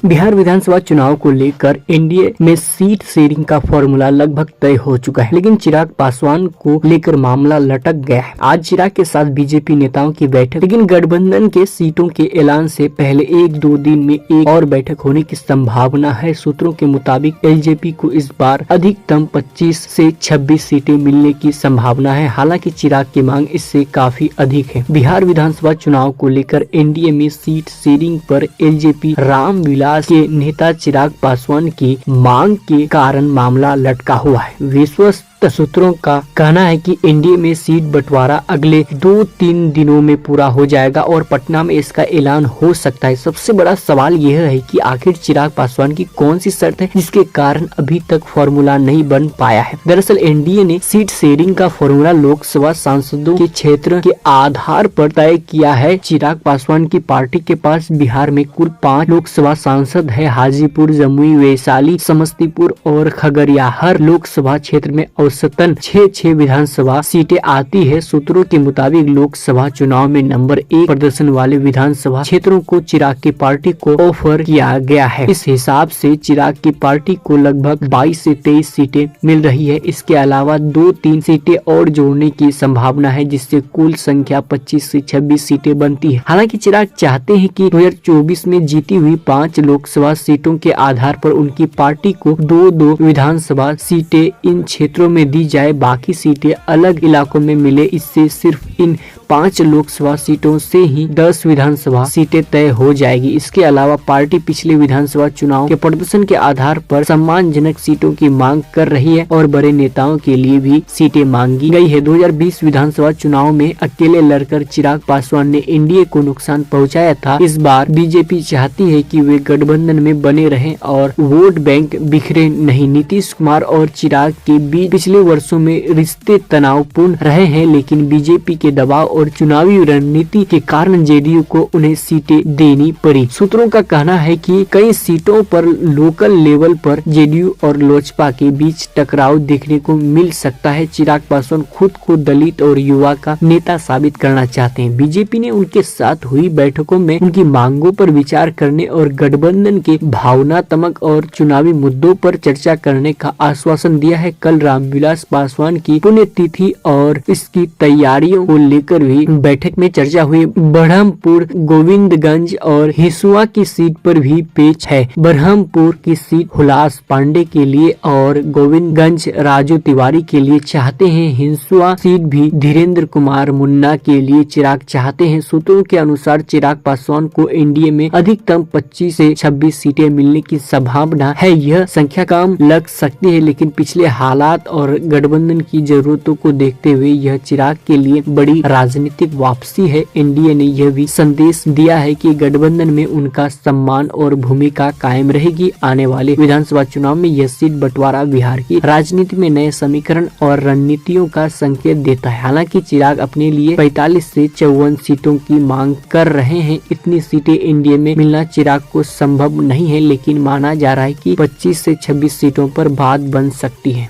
बिहार विधानसभा चुनाव को लेकर एनडीए में सीट शेयरिंग का फॉर्मूला लगभग तय हो चुका है, लेकिन चिराग पासवान को लेकर मामला लटक गया है। आज चिराग के साथ बीजेपी नेताओं की बैठक, लेकिन गठबंधन के सीटों के ऐलान से पहले 1-2 दिन में एक और बैठक होने की संभावना है। सूत्रों के मुताबिक एलजेपी को इस बार अधिकतम 25 से 26 सीटें मिलने की संभावना है। हालांकि चिराग की मांग इससे काफी अधिक है। बिहार विधानसभा चुनाव को लेकर एनडीए में सीट शेयरिंग पर एलजेपी रामविलास के नेता चिराग पासवान की मांग के कारण मामला लटका हुआ है। विश्वस्त सूत्रों का कहना है कि एनडीए में सीट बंटवारा अगले 2-3 दिनों में पूरा हो जाएगा और पटना में इसका ऐलान हो सकता है। सबसे बड़ा सवाल यह है कि आखिर चिराग पासवान की कौन सी शर्त है जिसके कारण अभी तक फॉर्मूला नहीं बन पाया है। दरअसल एनडीए ने सीट शेयरिंग का फॉर्मूला लोकसभा सांसदों के क्षेत्र के आधार पर तय किया है। चिराग पासवान की पार्टी के पास बिहार में कुल 5 लोकसभा सांसद है। हाजीपुर, जमुई, वैशाली, समस्तीपुर और खगड़िया हर लोकसभा क्षेत्र में औसतन 6 विधानसभा सीटें आती है। सूत्रों के मुताबिक लोकसभा चुनाव में नंबर 1 प्रदर्शन वाले विधानसभा क्षेत्रों को चिराग की पार्टी को ऑफर किया गया है। इस हिसाब से चिराग की पार्टी को लगभग 22 से 23 सीटें मिल रही है। इसके अलावा 2-3 सीटें और जोड़ने की संभावना है, जिससे कुल संख्या 25 से 26 सीटें बनती है। हालांकि चिराग चाहते हैं कि 2024 में जीती हुई 5 लोकसभा सीटों के आधार पर उनकी पार्टी को 2-2 विधानसभा सीटें इन क्षेत्रों में दी जाए, बाकी सीटें अलग इलाकों में मिले। इससे सिर्फ इन 5 लोकसभा सीटों से ही 10 विधानसभा सीटें तय हो जाएगी। इसके अलावा पार्टी पिछले विधानसभा चुनाव के प्रदर्शन के आधार पर सम्मानजनक सीटों की मांग कर रही है और बड़े नेताओं के लिए भी सीटें मांगी गई है। 2020 विधानसभा चुनाव में अकेले लड़कर चिराग पासवान ने एनडीए को नुकसान पहुंचाया था। इस बार बीजेपी चाहती है कि वे गठबंधन में बने रहें और वोट बैंक बिखरे नहीं। नीतीश कुमार और चिराग के बीच पिछले वर्षों में रिश्ते तनावपूर्ण रहे हैं, लेकिन बीजेपी के दबाव और चुनावी रणनीति के कारण जेडीयू को उन्हें सीटें देनी पड़ी। सूत्रों का कहना है कि कई सीटों पर लोकल लेवल पर जेडीयू और लोजपा के बीच टकराव देखने को मिल सकता है। चिराग पासवान खुद को दलित और युवा का नेता साबित करना चाहते हैं। बीजेपी ने उनके साथ हुई बैठकों में उनकी मांगों पर विचार करने और गठबंधन के भावनात्मक और चुनावी मुद्दों पर चर्चा करने का आश्वासन दिया है। कल रामविलास पासवान की पुण्यतिथि और इसकी तैयारियों को लेकर भी बैठक में चर्चा हुई। बरहमपुर, गोविंदगंज और हिसुआ की सीट पर भी पेच है। बरहमपुर की सीट हुलास पांडे के लिए और गोविंदगंज राजू तिवारी के लिए चाहते हैं। हिसुआ सीट भी धीरेन्द्र कुमार मुन्ना के लिए चिराग चाहते हैं। सूत्रों के अनुसार चिराग पासवान को एनडीए में अधिकतम 25 से 26 सीटें मिलने की संभावना है। यह संख्या कम लग सकती है, लेकिन पिछले हालात और गठबंधन की जरूरतों को देखते हुए यह चिराग के लिए बड़ी राजनीतिक वापसी है। एनडीए ने यह भी संदेश दिया है कि गठबंधन में उनका सम्मान और भूमिका कायम रहेगी। आने वाले विधानसभा चुनाव में यह सीट बंटवारा बिहार की राजनीति में नए समीकरण और रणनीतियों का संकेत देता है। हालांकि चिराग अपने लिए 45 से 54 सीटों की मांग कर रहे हैं। इतनी सीटें एनडीए में मिलना चिराग को संभव नहीं है, लेकिन माना जा रहा है कि 25 से 26 सीटों पर बात बन सकती है।